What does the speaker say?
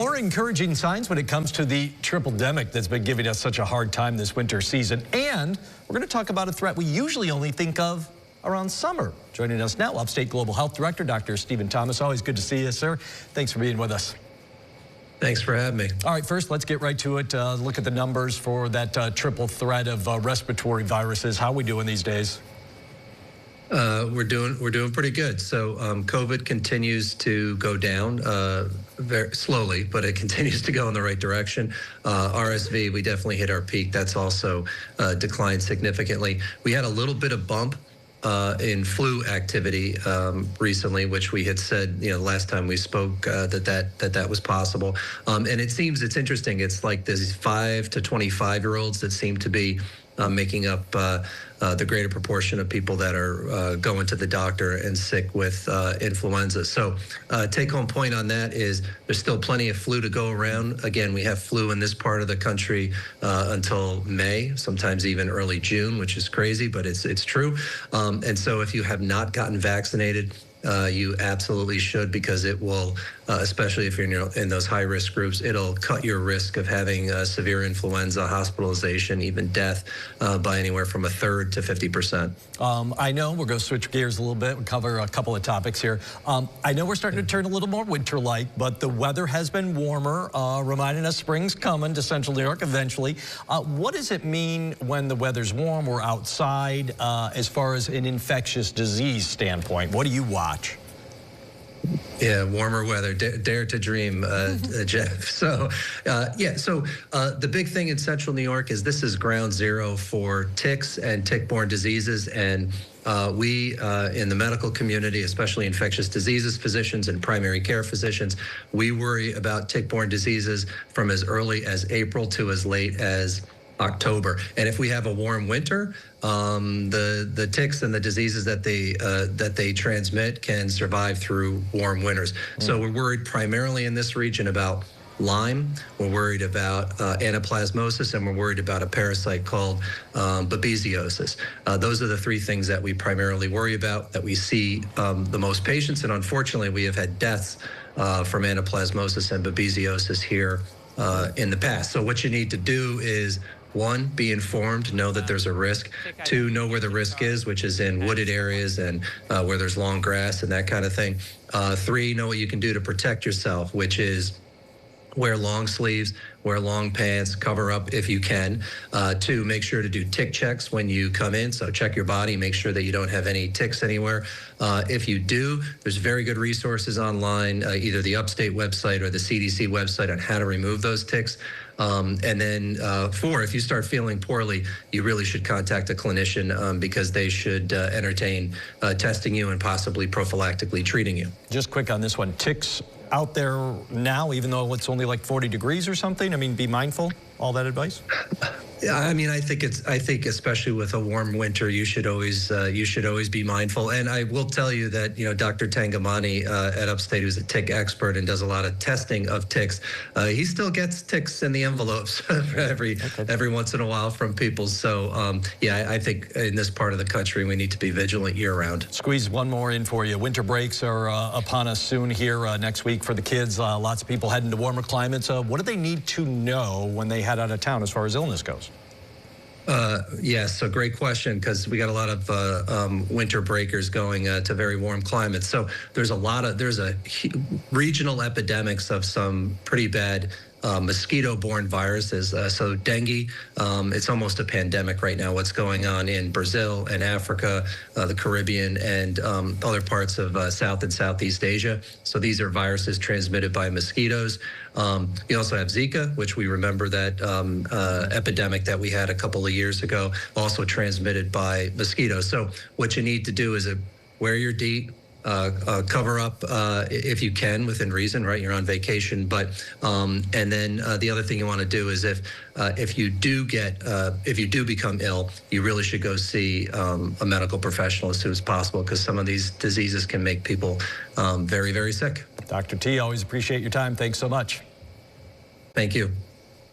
More encouraging signs when it comes to the triple-demic that's been giving us such a hard time this winter season. And we're going to talk about a threat we usually only think of around summer. Joining us now, Upstate Global Health Director, Dr. Stephen Thomas. Always good to see you, sir. Thanks for being with us. Thanks for having me. All right, first, let's get right to it. Look at the numbers for that triple threat of respiratory viruses. How are we doing these days? We're doing pretty good. So COVID continues to go down very slowly, but it continues to go in the right direction. RSV, we definitely hit our peak. That's also declined significantly. We had a little bit of bump in flu activity recently, which we had said, last time we spoke that was possible. And it's interesting. It's like these 5 to 25-year-olds that seem to be making up the greater proportion of people that are going to the doctor and sick with influenza. So take-home point on that is there's still plenty of flu to go around. Again, we have flu in this part of the country until May, sometimes even early June, which is crazy, but it's true. And so if you have not gotten vaccinated, you absolutely should, because it will, especially if you're in those high-risk groups, it'll cut your risk of having severe influenza, hospitalization, even death by anywhere from 1/3 to 50%. I know we're going to switch gears a little bit and cover a couple of topics here. I know we're starting to turn a little more winter-like, but the weather has been warmer, reminding us spring's coming to central New York eventually. What does it mean when the weather's warm, we're outside, as far as an infectious disease standpoint? What do you watch? Yeah, warmer weather, dare to dream, Jeff. So, the big thing in central New York is this is ground zero for ticks and tick-borne diseases. And we in the medical community, especially infectious diseases physicians and primary care physicians, we worry about tick-borne diseases from as early as April to as late as October. And if we have a warm winter, the ticks and the diseases that they transmit can survive through warm winters. So we're worried primarily in this region about Lyme, we're worried about anaplasmosis, and we're worried about a parasite called babesiosis. Those are the three things that we primarily worry about, that we see the most patients, and unfortunately we have had deaths from anaplasmosis and babesiosis here in the past. So what you need to do is, 1, be informed, know that there's a risk. 2, know where the risk is, which is in wooded areas and where there's long grass and that kind of thing. 3, know what you can do to protect yourself, which is wear long sleeves, wear long pants, cover up if you can. 2, make sure to do tick checks when you come in. So check your body, make sure that you don't have any ticks anywhere. If you do, there's very good resources online, either the Upstate website or the CDC website, on how to remove those ticks. And then 4, if you start feeling poorly, you really should contact a clinician because they should entertain testing you and possibly prophylactically treating you. Just quick on this one, ticks out there now, even though it's only like 40 degrees or something? I mean, be mindful, all that advice? Yeah, I mean, I think especially with a warm winter, you should always be mindful. And I will tell you that, Dr. Tangamani at Upstate, who's a tick expert and does a lot of testing of ticks, he still gets ticks in the envelopes every once in a while from people. So yeah, I think in this part of the country, we need to be vigilant year-round. Squeeze one more in for you. Winter breaks are upon us soon here next week for the kids. Lots of people heading to warmer climates. What do they need to know when they head out of town as far as illness goes? Yes, so great question, because we got a lot of winter breakers going to very warm climates. So there's a regional epidemics of some pretty bad mosquito-borne viruses. So dengue, it's almost a pandemic right now. What's going on in Brazil and Africa, the Caribbean, and other parts of South and Southeast Asia. So these are viruses transmitted by mosquitoes. You also have Zika, which we remember that epidemic that we had a couple of years ago, also transmitted by mosquitoes. So what you need to do is wear your DEET, cover up if you can within reason, right? You're on vacation, but and then the other thing you want to do is if you do become ill, you really should go see a medical professional as soon as possible, because some of these diseases can make people very, very sick. Dr. T, always appreciate your time. Thanks so much. Thank you.